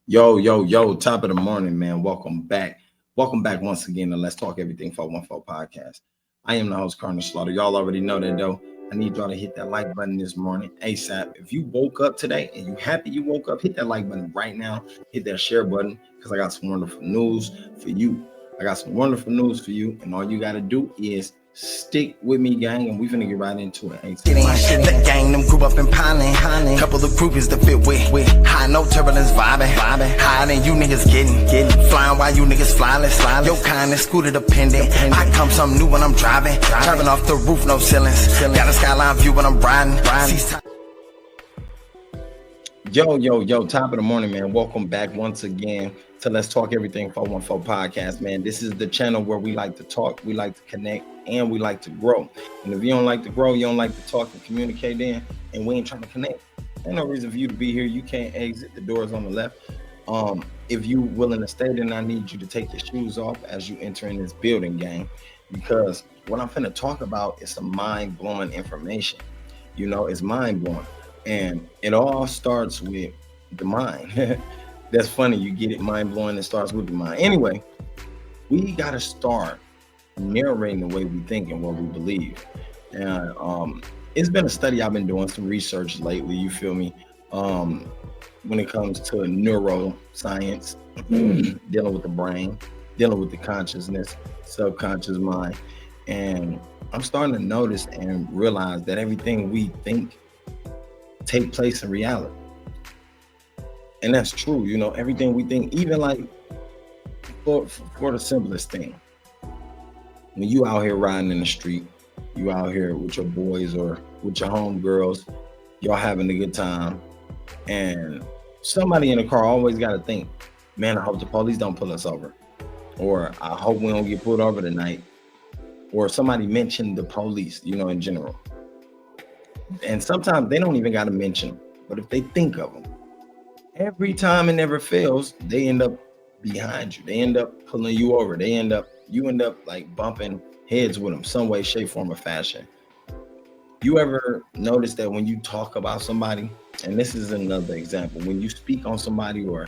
Yo, top of the morning, man. Welcome back. Welcome back once again to Let's Talk Everything 414 podcast. I am the host, Karnage Slaughter. Y'all already know that, though. I need y'all to hit that like button this morning ASAP. If you woke up today and you happy you woke up, hit that like button right now. Hit that share button because I got some wonderful news for you. And all you got to do is stick with me, gang, and we finna get right into it. The gang, them grew up in pining. Couple of groupies to fit with. High, no turbulence, vibing. Higher than you niggas getting. Flying while you niggas flyless. Your kind is scooter dependent. I come something new when I'm driving. Driving off the roof, no ceilings. Got a skyline view when I'm riding. Yo, top of the morning, man. Welcome back once again to Let's Talk Everything 414 podcast, man. This is the channel where we like to talk, we like to connect, and we like to grow. And if you don't like to grow, you don't like to talk and communicate in, and we ain't trying to connect, ain't no reason for you to be here. You can't exit. The doors on the left. If you willing to stay, then I need you to take your shoes off as you enter in this building, gang, because what I'm finna talk about is some mind-blowing information. You know, it's mind-blowing. And it all starts with the mind. That's funny. You get it, mind-blowing. It starts with the mind. Anyway, we got to start narrating the way we think and what we believe. And it's been a study I've been doing, some research lately, you feel me, when it comes to neuroscience, dealing with the brain, dealing with the consciousness, subconscious mind. And I'm starting to notice and realize that everything we think take place in reality. And that's true, you know, everything we think, even like for the simplest thing. When you out here riding in the street, you out here with your boys or with your homegirls, y'all having a good time, and somebody in the car always got to think, man, I hope the police don't pull us over, or I hope we don't get pulled over tonight, or somebody mentioned the police, you know, in general. And sometimes they don't even got to mention them, but if they think of them, every time it never fails, they end up behind you. They end up pulling you over. You end up like bumping heads with them some way, shape, form, or fashion. You ever notice that when you talk about somebody, and this is another example, when you speak on somebody, or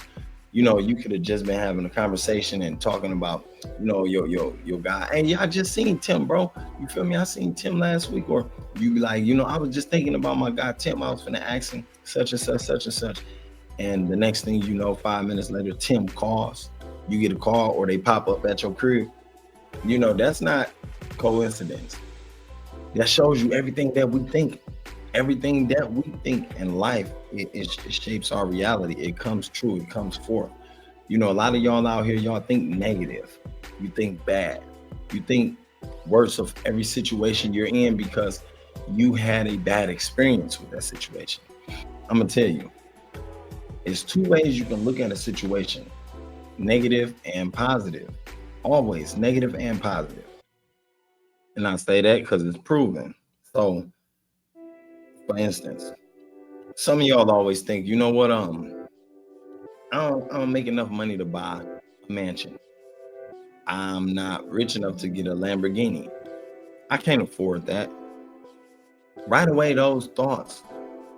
you know, you could have just been having a conversation and talking about, you know, your guy. And yeah, I just seen Tim, bro. You feel me? I seen Tim last week. Or you be like, you know, I was just thinking about my guy Tim. I was finna ask him such and such. And the next thing you know, 5 minutes later, Tim calls. You get a call, or they pop up at your crib. You know, that's not coincidence. That shows you everything that we think. Everything that we think in life, it shapes our reality. It comes true. It comes forth. You know, a lot of y'all out here, y'all think negative. You think bad. You think worse of every situation you're in because you had a bad experience with that situation. I'm going to tell you, it's two ways you can look at a situation, negative and positive. Always negative and positive. And I say that because it's proven. So, for instance, some of y'all always think, you know what, I don't make enough money to buy a mansion. I'm not rich enough to get a Lamborghini. I can't afford that. Right away, those thoughts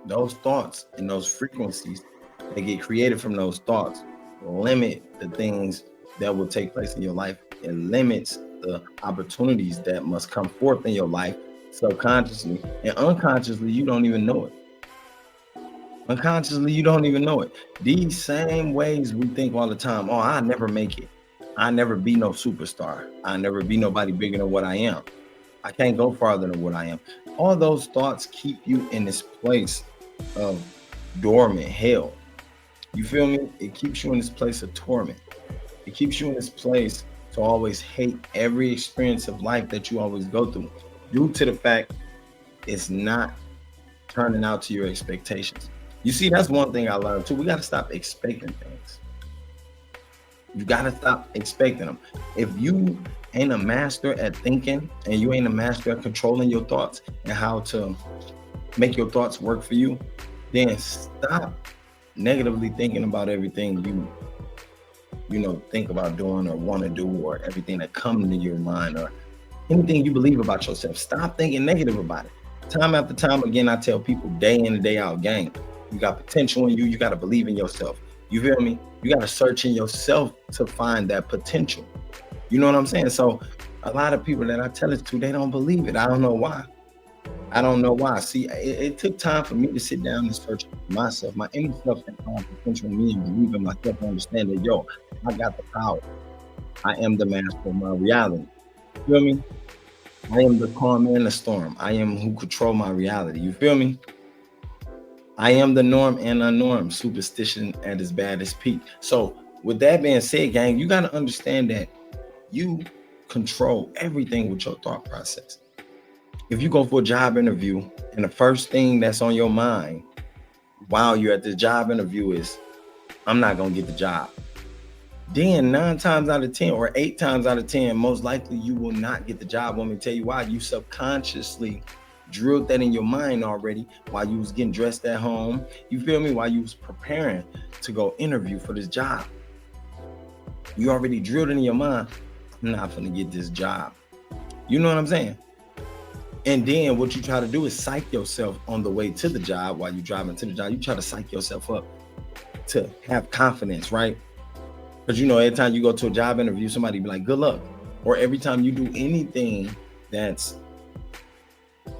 and those frequencies that get created from those thoughts limit the things that will take place in your life. It limits the opportunities that must come forth in your life subconsciously, and unconsciously you don't even know it. These same ways we think all the time, oh, I never make it, I never be no superstar, I never be nobody bigger than what I am, I can't go farther than what I am. All those thoughts keep you in this place of dormant hell. You feel me? It keeps you in this place of torment. It keeps you in this place to always hate every experience of life that you always go through, due to the fact it's not turning out to your expectations. You see, that's one thing I learned too. We got to stop expecting things. You got to stop expecting them. If you ain't a master at thinking, and you ain't a master at controlling your thoughts and how to make your thoughts work for you, then stop negatively thinking about everything you know, think about doing or want to do, or everything that comes into your mind, or anything you believe about yourself. Stop thinking negative about it. Time after time again, I tell people day in and day out, gang, you got potential in you. You got to believe in yourself. You feel me? You got to search in yourself to find that potential. You know what I'm saying? So a lot of people that I tell it to, they don't believe it. I don't know why. I don't know why. See, it took time for me to sit down and search myself, my inner self, and find potential in me and believe in myself and understand that, yo, I got the power. I am the master of my reality. You feel me? I am the calm and the storm. I am who control my reality. You feel me? I am the norm and unnormed. Superstition at its baddest peak. So with that being said, gang, you got to understand that you control everything with your thought process. If you go for a job interview and the first thing that's on your mind while you're at the job interview is, I'm not going to get the job, then 9 times out of 10 or 8 times out of 10, most likely you will not get the job. Let me tell you why. You subconsciously drilled that in your mind already while you was getting dressed at home. You feel me? While you was preparing to go interview for this job. You already drilled it in your mind, I'm not going to get this job. You know what I'm saying? And then what you try to do is psych yourself on the way to the job. While you're driving to the job, you try to psych yourself up to have confidence, right? Because, you know, every time you go to a job interview, somebody be like, good luck. Or every time you do anything that's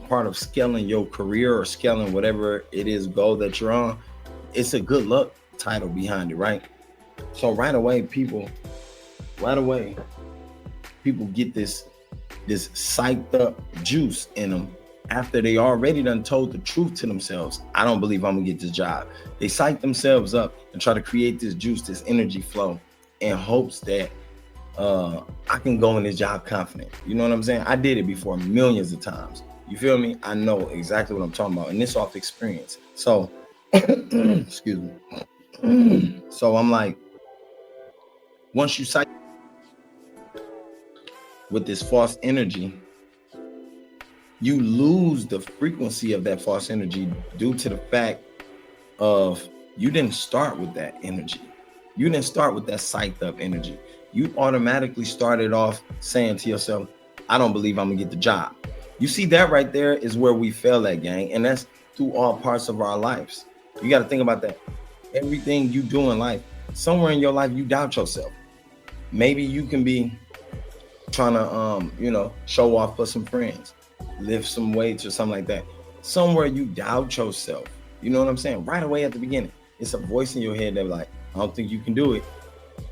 part of scaling your career or scaling whatever it is goal that you're on, it's a good luck title behind it, right? So right away, people get this psyched up juice in them after they already done told the truth to themselves. I don't believe I'm gonna get this job. They psych themselves up and try to create this juice, this energy flow, in hopes that I can go in this job confident. You know what I'm saying? I did it before millions of times. You feel me? I know exactly what I'm talking about, and this off experience. So, excuse me. So I'm like, once you psych with this false energy, you lose the frequency of that false energy due to the fact of you didn't start with that energy. You didn't start with that psyched up energy. You automatically started off saying to yourself, I don't believe I'm gonna get the job. You see, that right there is where we fail at, gang. And that's through all parts of our lives. You got to think about that. Everything you do in life, somewhere in your life, you doubt yourself. Maybe you can be trying to, show off for some friends, lift some weights or something like that. Somewhere you doubt yourself. You know what I'm saying? Right away at the beginning, it's a voice in your head that like, I don't think you can do it.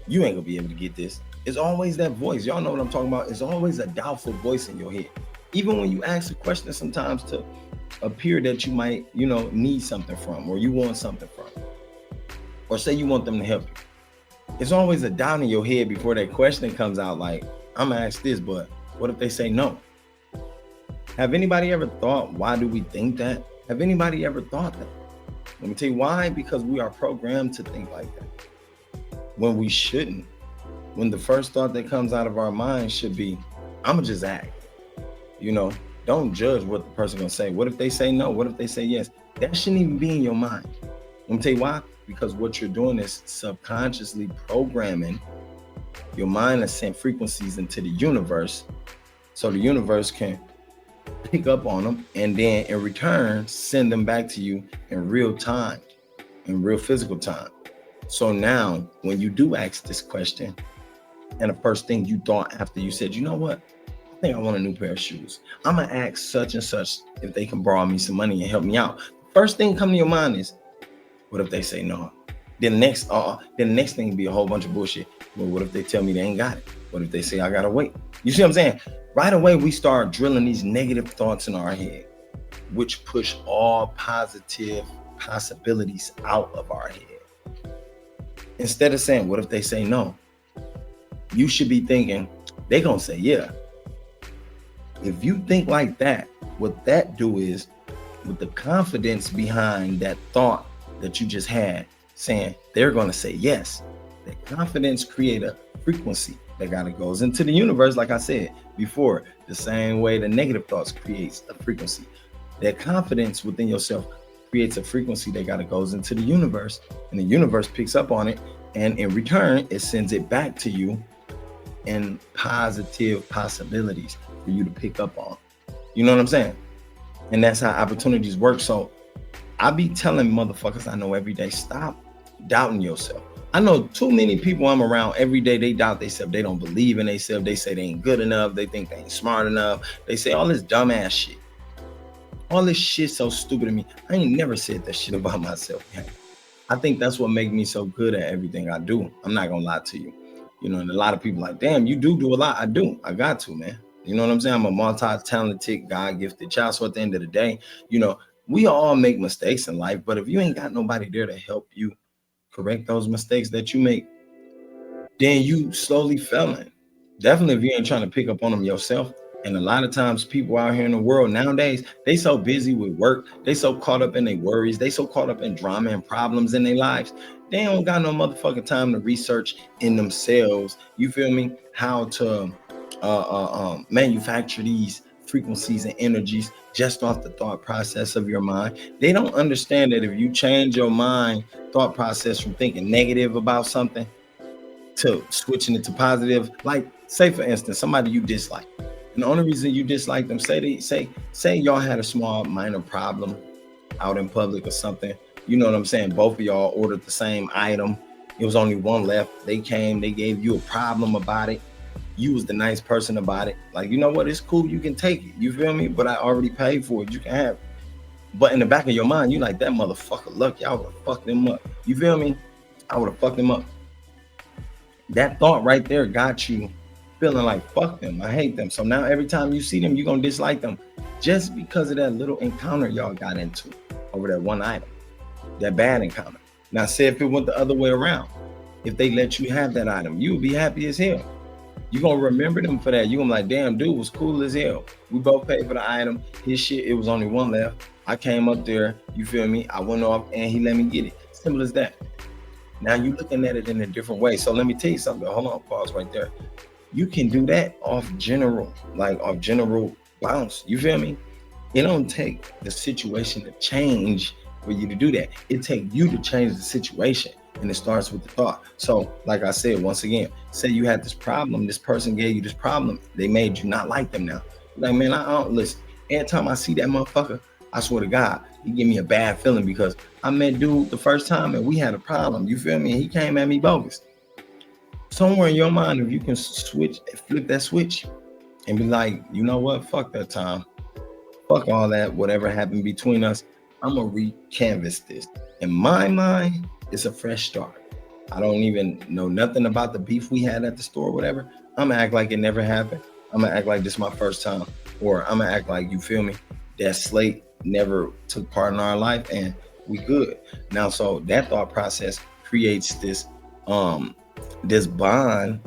You ain't gonna be able to get this. It's always that voice. Y'all know what I'm talking about. It's always a doubtful voice in your head. Even when you ask a question sometimes to appear that you might, need something from, or you want something from, or say you want them to help you. It's always a doubt in your head before that question comes out like, I'm gonna ask this, but what if they say no? Have anybody ever thought, why do we think that? Have anybody ever thought that? Let me tell you why. Because we are programmed to think like that when we shouldn't. When the first thought that comes out of our mind should be, I'm gonna just act. Don't judge what the person gonna say. What if they say no? What if they say yes? That shouldn't even be in your mind. Let me tell you why. Because what you're doing is subconsciously programming your mind to send frequencies into the universe, so the universe can pick up on them and then in return send them back to you in real time, in real physical time. So now when you do ask this question, and the first thing you thought after you said, you know what, I think I want a new pair of shoes, I'm gonna ask such and such if they can borrow me some money and help me out. First thing come to your mind is, what if they say no? Then the next thing be a whole bunch of bullshit. Well, what if they tell me they ain't got it? What if they say I gotta wait? You see what I'm saying? Right away, we start drilling these negative thoughts in our head, which push all positive possibilities out of our head. Instead of saying, what if they say no? You should be thinking, they gonna say yeah. If you think like that, what that do is, with the confidence behind that thought that you just had, saying they're gonna say yes, that confidence create a frequency that gotta goes into the universe. Like I said before, the same way the negative thoughts creates a frequency. That confidence within yourself creates a frequency that gotta goes into the universe, and the universe picks up on it, and in return, it sends it back to you in positive possibilities for you to pick up on. You know what I'm saying? And that's how opportunities work. So I be telling motherfuckers I know every day, stop doubting yourself. I know too many people I'm around every day. They doubt themselves. They don't believe in themselves. They say they ain't good enough. They think they ain't smart enough. They say all this dumbass shit. All this shit so stupid to me. I ain't never said that shit about myself. I think that's what makes me so good at everything I do. I'm not gonna lie to you. You know, and a lot of people like, damn, you do a lot. I do. I got to, man. You know what I'm saying? I'm a multi-talented, God-gifted child. So at the end of the day, you know, we all make mistakes in life, but if you ain't got nobody there to help you correct those mistakes that you make, then you slowly failing. Definitely if you ain't trying to pick up on them yourself. And a lot of times people out here in the world nowadays, they so busy with work, they so caught up in their worries, they so caught up in drama and problems in their lives, they don't got no motherfucking time to research in themselves, you feel me, how to manufacture these frequencies and energies just off the thought process of your mind. They don't understand that if you change your mind thought process from thinking negative about something to switching it to positive, like say for instance, somebody you dislike. And the only reason you dislike them, say y'all had a small minor problem out in public or something. You know what I'm saying? Both of y'all ordered the same item. It was only one left. They came, they gave you a problem about it. You was the nice person about it. Like, you know what? It's cool. You can take it. You feel me? But I already paid for it. You can have it. But in the back of your mind, you like, that motherfucker, look, y'all would have fucked him up. You feel me? I would have fucked him up. That thought right there got you feeling like, fuck them, I hate them. So now every time you see them, you're gonna dislike them just because of that little encounter y'all got into over that one item, that bad encounter. Now say if it went the other way around, if they let you have that item, you would be happy as hell. You're gonna remember them for that. You're gonna be like, damn, dude was cool as hell. We both paid for the item. His shit, it was only one left. I came up there, you feel me? I went off and he let me get it. Simple as that. Now you're looking at it in a different way. So let me tell you something. Hold on, pause right there. You can do that off general bounce. You feel me? It don't take the situation to change for you to do that. It takes you to change the situation. And it starts with the thought. So like I said, once again, say you had this problem, this person gave you this problem, they made you not like them now. Like, man, I don't listen. Every time I see that motherfucker, I swear to God, he give me a bad feeling because I met dude the first time and we had a problem. You feel me? He came at me bogus. Somewhere in your mind, if you can flip that switch and be like, you know what? Fuck that time. Fuck all that. Whatever happened between us, I'm going to re-canvas this. In my mind, it's a fresh start. I don't even know nothing about the beef we had at the store, whatever. I'm going to act like it never happened. I'm going to act like this is my first time. Or I'm going to act like, you feel me, that slate never took part in our life and we good. Now, so that thought process creates this bond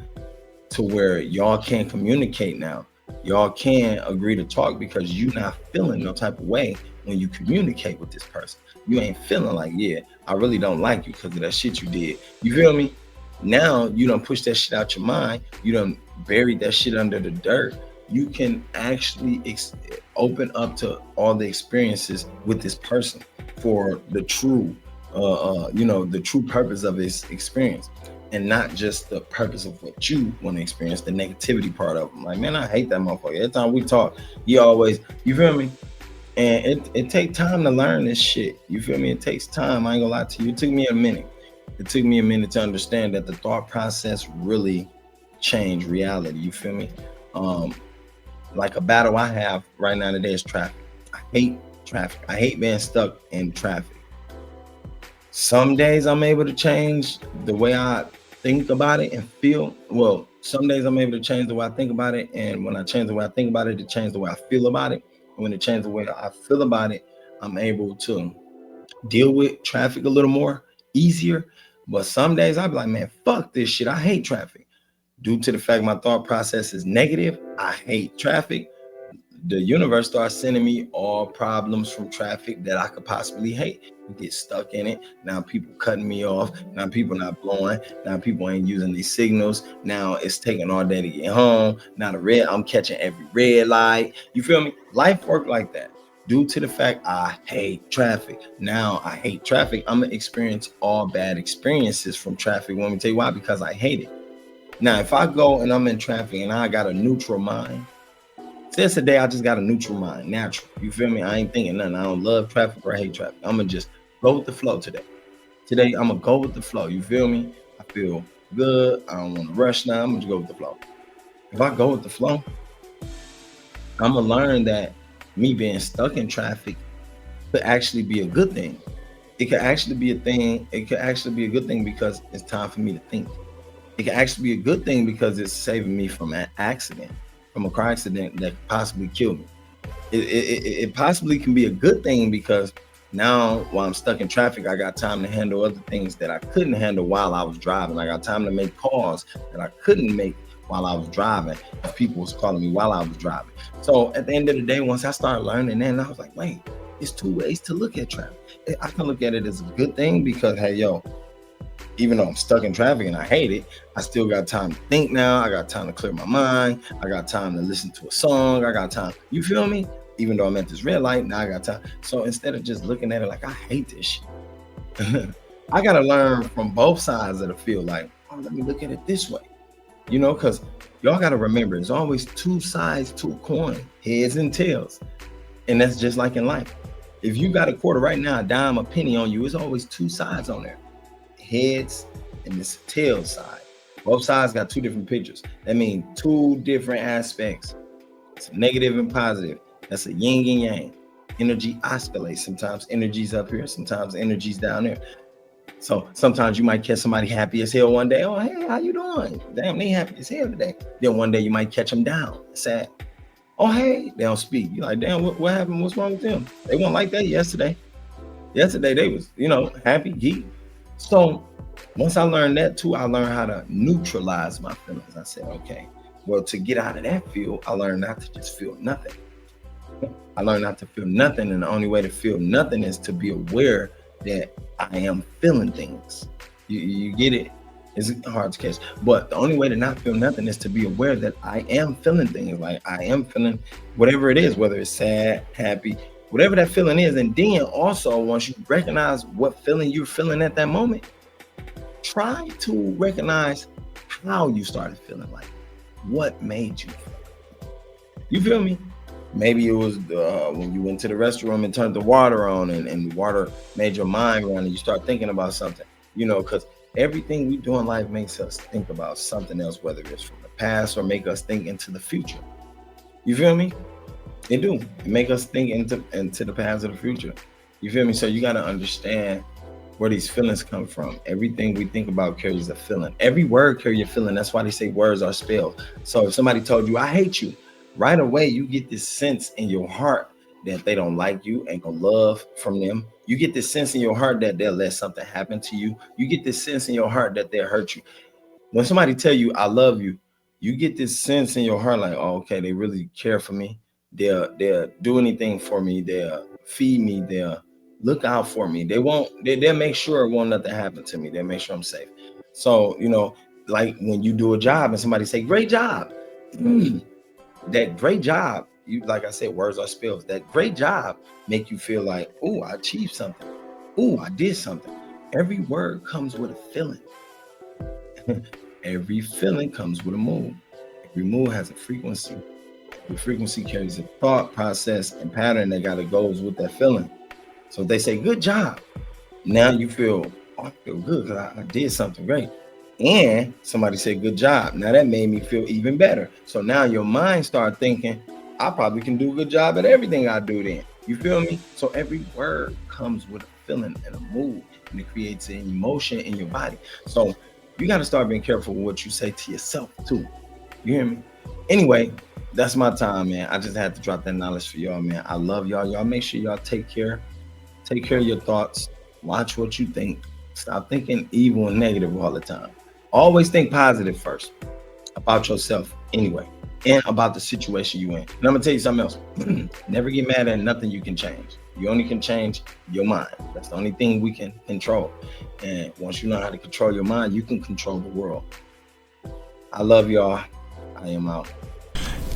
to where y'all can't communicate now. Y'all can't agree to talk because you're not feeling no type of way when you communicate with this person. You ain't feeling like, yeah, I really don't like you because of that shit you did. You feel me? Now you done push that shit out your mind. You done buried that shit under the dirt. You can actually open up to all the experiences with this person for the true, the true purpose of his experience. And not just the purpose of what you want to experience, the negativity part of them. Like, man, I hate that motherfucker. Every time we talk, he always, you feel me? And it takes time to learn this shit. You feel me? It takes time. I ain't gonna lie to you. It took me a minute. It took me a minute to understand that the thought process really changed reality. You feel me? Like a battle I have right now today is traffic. I hate traffic. I hate being stuck in traffic. Some days I'm able to change the way I think about it and feel. Well, some days I'm able to change the way I think about it. And when I change the way I think about it, it changes the way I feel about it. And when it changes the way I feel about it, I'm able to deal with traffic a little more easier. But some days I'll be like, man, fuck this shit. I hate traffic. Due to the fact my thought process is negative, I hate traffic. The universe starts sending me all problems from traffic that I could possibly hate. You get stuck in it. Now people cutting me off. Now people not blowing. Now people ain't using these signals. Now it's taking all day to get home. Now I'm catching every red light. You feel me? Life work like that. Due to the fact I hate traffic. Now I hate traffic. I'm gonna experience all bad experiences from traffic. Let me tell you why, because I hate it. Now, if I go and I'm in traffic and I got a neutral mind, since today I just got a neutral mind, natural. You feel me? I ain't thinking nothing. I don't love traffic or hate traffic. I'm gonna just go with the flow today. Today I'm gonna go with the flow. You feel me? I feel good. I don't want to rush now. I'm gonna just go with the flow. If I go with the flow, I'm gonna learn that me being stuck in traffic could actually be a good thing. It could actually be a thing. It could actually be a good thing because it's time for me to think. It could actually be a good thing because it's saving me from an accident, from a car accident that could possibly kill me. It possibly can be a good thing because now while I'm stuck in traffic, I got time to handle other things that I couldn't handle while I was driving. I got time to make calls that I couldn't make while I was driving, if people was calling me while I was driving. So at the end of the day, once I started learning that, I was like, wait, it's two ways to look at traffic. I can look at it as a good thing because, hey, yo, even though I'm stuck in traffic and I hate it, I still got time to think now. I got time to clear my mind. I got time to listen to a song. I got time. You feel me? Even though I'm at this red light, now I got time. So instead of just looking at it like, I hate this shit, I got to learn from both sides of the field. Like, oh, let me look at it this way. You know, because y'all got to remember, there's always two sides to a coin, heads and tails. And that's just like in life. If you got a quarter right now, a dime, a penny on you, it's always two sides on there. Heads and this tail side. Both sides got two different pictures. That means two different aspects. It's negative and positive. That's a yin and yang. Energy oscillates. Sometimes energy's up here, sometimes energy's down there. So sometimes you might catch somebody happy as hell one day. Oh, hey, how you doing? Damn, they happy as hell today. Then one day you might catch them down, sad. Oh, hey, they don't speak. You're like, damn, what happened? What's wrong with them? They weren't like that yesterday. Yesterday they was, happy, geek. So once I learned that too, I learned how to neutralize my feelings. I said, okay, well, to get out of that field, I learned not to just feel nothing. I learned not to feel nothing. And the only way to feel nothing is to be aware that I am feeling things. You get it? It's hard to catch. But the only way to not feel nothing is to be aware that I am feeling things. Like I am feeling whatever it is, whether it's sad, happy, whatever that feeling is. And then also, once you recognize what feeling you're feeling at that moment, try to recognize how you started feeling, like what made you feel. You feel me? Maybe it was when you went to the restroom and turned the water on and the water made your mind run and you start thinking about something, because everything we do in life makes us think about something else, whether it's from the past or make us think into the future. You feel me? It do. It make us think into the past or the future. You feel me? So you got to understand where these feelings come from. Everything we think about carries a feeling. Every word carries a feeling. That's why they say words are spells. So if somebody told you, I hate you, right away, you get this sense in your heart that they don't like you, ain't gonna love from them. You get this sense in your heart that they'll let something happen to you. You get this sense in your heart that they'll hurt you. When somebody tell you, I love you, you get this sense in your heart like, oh, okay, they really care for me. They'll do anything for me. They'll feed me. They'll look out for me. They'll make sure it won't nothing happen to me. They'll make sure I'm safe. So, like when you do a job and somebody say, great job. That great job, like I said, words are spells. That great job make you feel like, oh, I achieved something. Oh, I did something. Every word comes with a feeling. Every feeling comes with a mood. Every mood has a frequency. The frequency carries a thought process and pattern that goes with that feeling. So if they say, good job. Now you feel, oh, I feel good because I did something great. And somebody said, good job. Now that made me feel even better. So now your mind start thinking, I probably can do a good job at everything I do then. You feel me? So every word comes with a feeling and a mood, and it creates an emotion in your body. So you got to start being careful with what you say to yourself too. You hear me? Anyway, that's my time, man. I just had to drop that knowledge for y'all, man. I love y'all. Y'all make sure y'all take care of your thoughts. Watch what you think. Stop thinking evil and negative all the time. Always think positive first about yourself anyway, and about the situation you in. And I'm gonna tell you something else. Never get mad at nothing you can change. You only can change your mind. That's the only thing we can control. And once you know how to control your mind, you can control the world. I love y'all. I am out.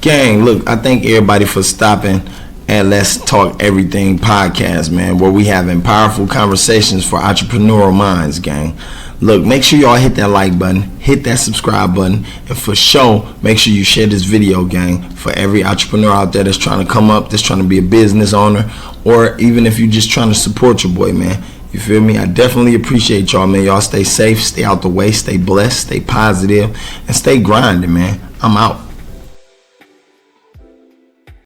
Gang, look, I thank everybody for stopping at Let's Talk Everything podcast, man, where we having powerful conversations for entrepreneurial minds, gang. Look, make sure y'all hit that like button, hit that subscribe button, and for sure, make sure you share this video, gang, for every entrepreneur out there that's trying to come up, that's trying to be a business owner, or even if you're just trying to support your boy, man. You feel me? I definitely appreciate y'all, man. Y'all stay safe, stay out the way, stay blessed, stay positive, and stay grinding, man. I'm out.